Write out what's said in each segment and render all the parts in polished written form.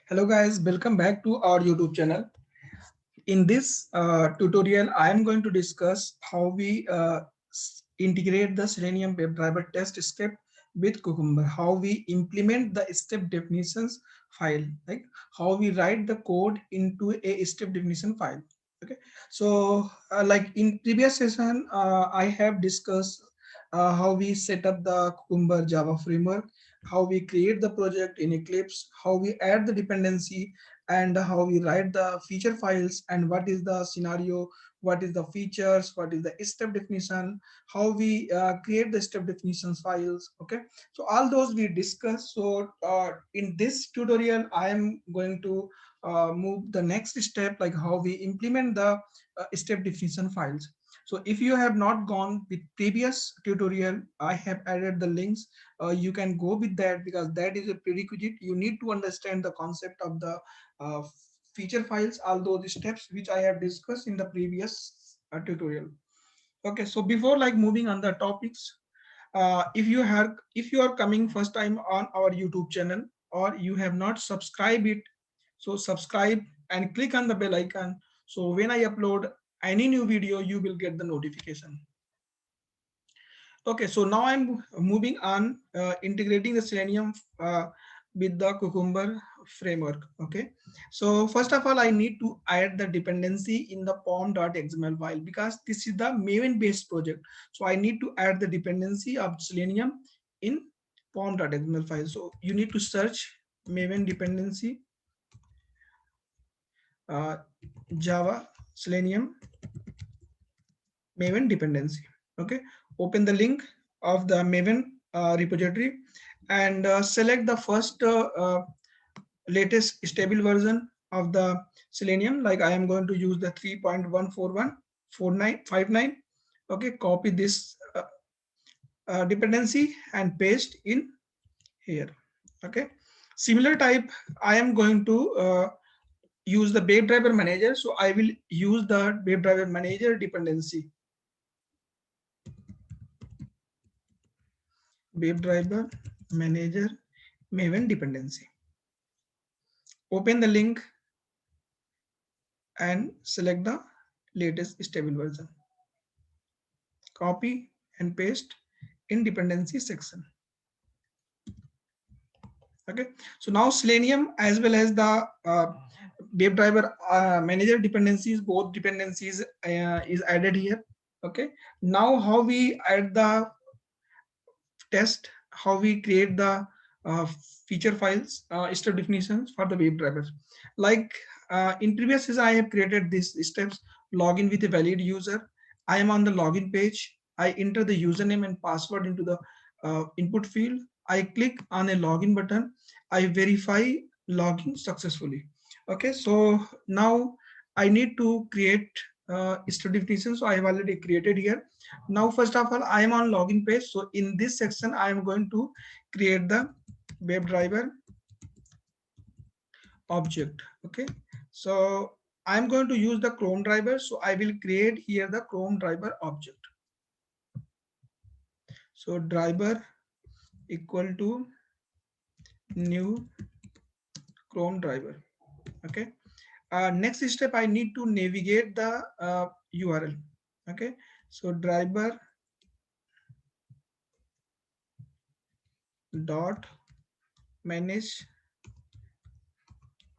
Hello guys, welcome back to our YouTube channel. In this tutorial, I am going to discuss how we integrate the Selenium WebDriver test script with Cucumber, how we implement the step definitions file, like how we write the code into a step definition file. Okay, so like in previous session, I have discussed how we set up the Cucumber Java framework, how we create the project in Eclipse, how we add the dependency, and how we write the feature files, and what is the scenario, what is the features, what is the step definition, how we create the step definitions files. Okay, so all those we discuss. So in this tutorial I am going to move the next step, like how we implement the step definition files. So if you have not gone with previous tutorial, I have added the links. You can go with that, because that is a prerequisite. You need to understand the concept of the uh, feature files, all those steps which I have discussed in the previous tutorial. Okay, so before like moving on the topics, if you are coming first time on our YouTube channel, or you have not subscribed it, so subscribe and click on the bell icon, so when I upload any new video you will get the notification. Okay, so now I'm moving on, integrating the Selenium with the Cucumber framework. Okay, so first of all, I need to add the dependency in the pom.xml file, because this is the Maven based project. So I need to add the dependency of Selenium in pom.xml file. So you need to search Maven dependency, uh, Java Selenium Maven dependency. Okay, open the link of the Maven repository, and select the first latest stable version of the Selenium. Like I am going to use the 3.1414959. Okay, copy this dependency and paste in here. Okay, similar type I am going to use the WebDriver manager. So I will use the WebDriver manager dependency, WebDriver manager Maven dependency. Open the link and select the latest stable version. Copy and paste in dependency section. Okay, so now Selenium as well as the WebDriver manager dependencies, both dependencies is added here. Okay, now how we add the test, how we create the uh, feature files, step definitions for the WebDriver. Like in previous is I have created these steps. Login with a valid user. I am on the login page. I enter the username and password into the input field. I click on a login button. I verify login successfully. Okay, so now I need to create step definitions. So I have already created here. Now first of all I am on login page. So in this section I am going to create the WebDriver object. Okay, so I'm going to use the Chrome driver. So I will create here the Chrome driver object. So driver equal to new Chrome driver. Okay, next step I need to navigate the URL. Okay, so driver dot manage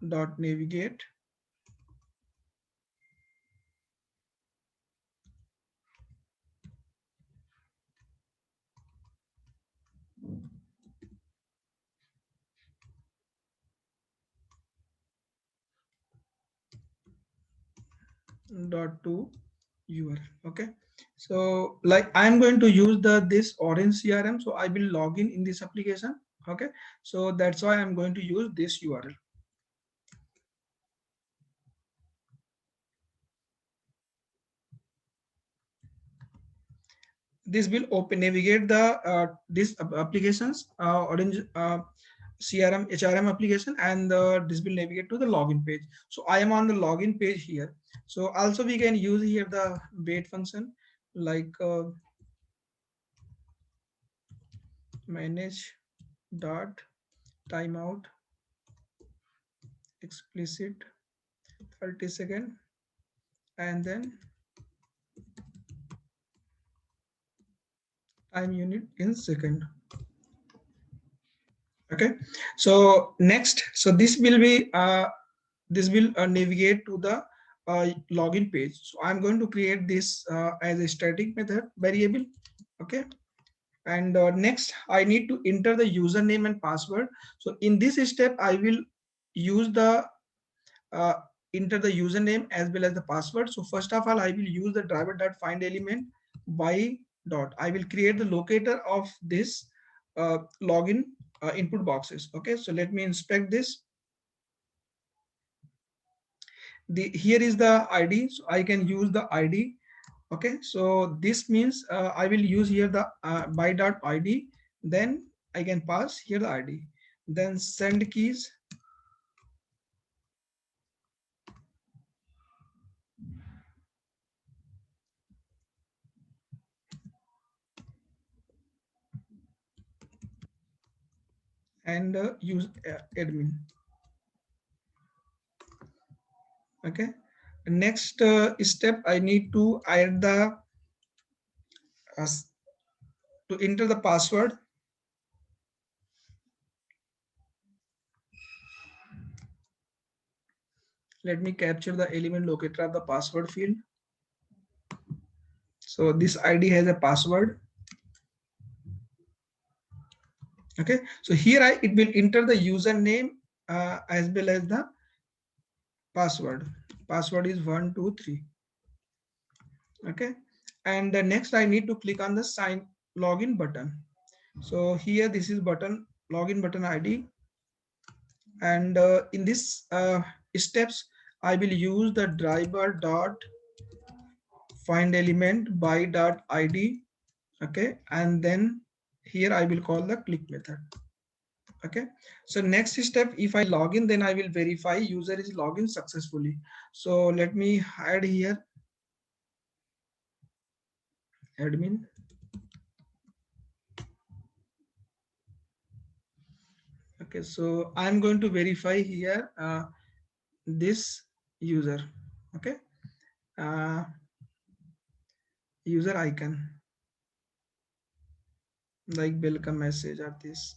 dot navigate dot to URL. Okay, so like I'm going to use the this orange CRM, so I will log in this application. Okay, so that's why I'm going to use this URL. This will open navigate the this applications, orange CRM HRM application, and this will navigate to the login page. So I am on the login page here. So also we can use here the wait function, like manage dot timeout explicit 30 second, and then time unit in second. Okay, so next, so this will navigate to the login page. So I'm going to create this as a static method variable. Okay, and next I need to enter the username and password. So in this step I will use the uh, enter the username as well as the password. So first of all I will use the driver.find element by dot. I will create the locator of this login input boxes. Okay, so let me inspect this. Here is the ID, so I can use the ID. Okay, so this means I will use here the by dot ID, then I can pass here the ID, then send keys, and use admin. Okay, next step I need to add the uh, to enter the password. Let me capture the element locator of the password field. So this ID has a password. Okay, so here it will enter the username as well as the password. Password is 123. Okay, and the next I need to click on the sign login button. So here this is button, login button ID, and in this steps I will use the driver dot find element by dot id. Okay, and then here I will call the click method. Okay, so next step, if I log in, then I will verify user is logged in successfully. So let me add here admin. Okay, so I'm going to verify here this user. Okay, uh, user icon like welcome message or this.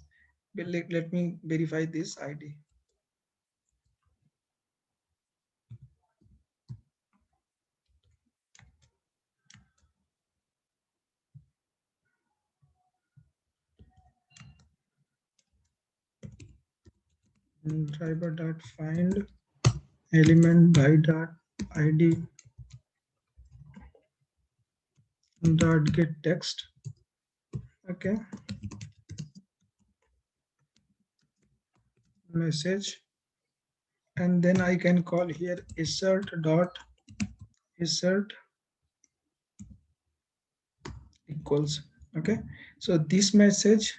Let me verify this ID. Driver dot find element by dot id dot get text. Okay, message, and then I can call here assert dot assert equals. Okay, so this message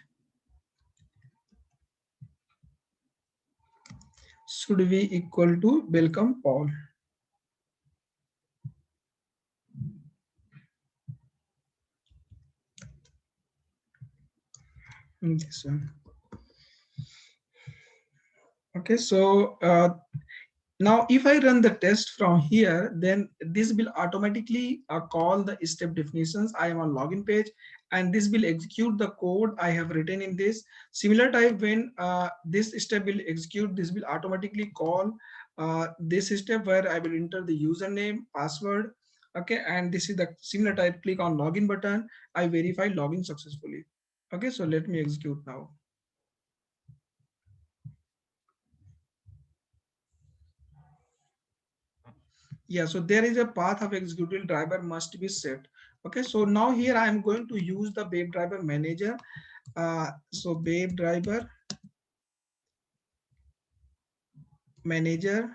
should be equal to welcome Paul. This one. Okay, so now if I run the test from here, then this will automatically call the step definitions. I am on login page, and this will execute the code I have written in this. Similar type, when this step will execute, this will automatically call this step where I will enter the username, password. Okay, and this is the similar type. Click on login button. I verify login successfully. Okay, so let me execute now. Yeah, so there is a path of executable driver must be set. Okay, so now here I am going to use the web driver manager. So web driver manager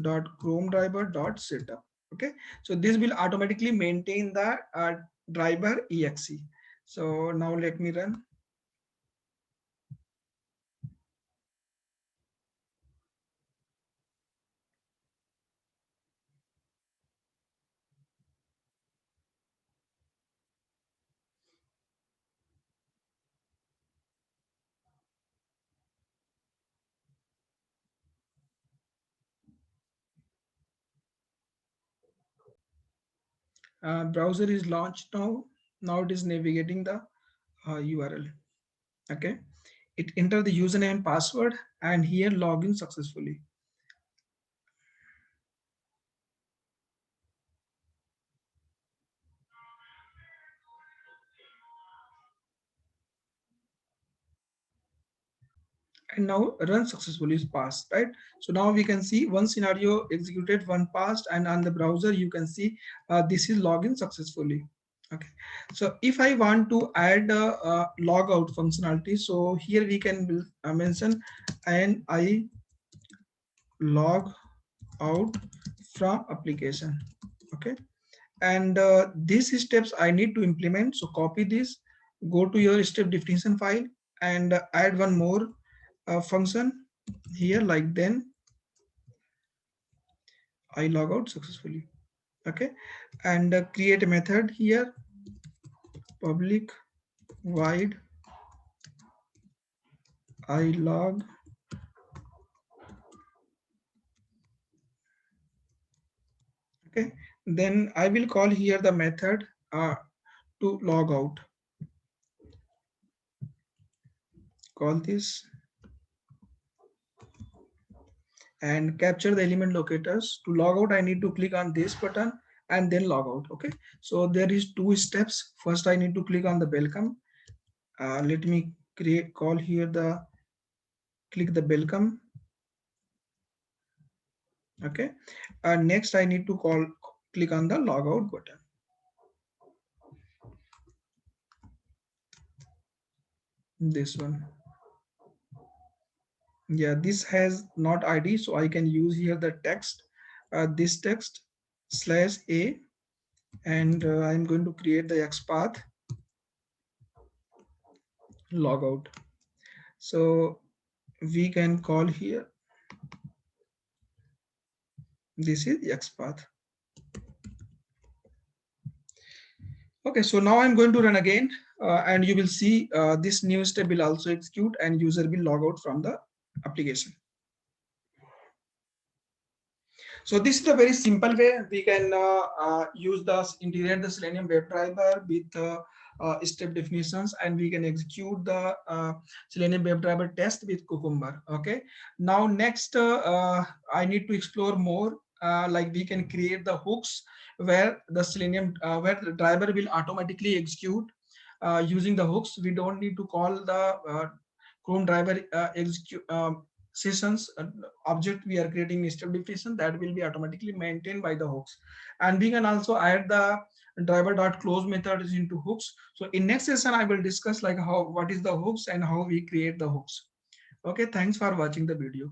dot chrome driver dot setup. Okay, so this will automatically maintain the driver exe. So now let me run. Browser is launched now. Now it is navigating the URL. Okay, it enter the username and password, and here login successfully. And now run successfully is passed, right? So now we can see one scenario executed, one passed, and on the browser you can see this is login successfully. Okay, so if I want to add a logout functionality, so here we can mention and I log out from application. Okay, and these steps I need to implement. So copy this, go to your step definition file, and add one more function here, like then I log out successfully. Okay, and create a method here, public void I log. Okay, then I will call here the method to log out. Call this and capture the element locators. To log out, I need to click on this button and then log out. Okay, so there is two steps. First, I need to click on the welcome. Let me call here the click the welcome. Okay, next I need to click on the logout button. This one. Yeah, this has not ID, so I can use here the text, this text /a, and I'm going to create the XPath logout. So we can call here, this is XPath. Okay, so now I'm going to run again, and you will see this new step will also execute and user will log out from the application. So this is a very simple way we can use the integrate the Selenium WebDriver with step definitions, and we can execute the Selenium WebDriver test with Cucumber. Okay. Now next, I need to explore more. Like we can create the hooks where the Selenium where the driver will automatically execute using the hooks. We don't need to call the Chrome driver execute sessions object we are creating in step definition, that will be automatically maintained by the hooks. And we can also add the driver.close methods into hooks. So in next session I will discuss like what is the hooks and how we create the hooks. Okay, thanks for watching the video.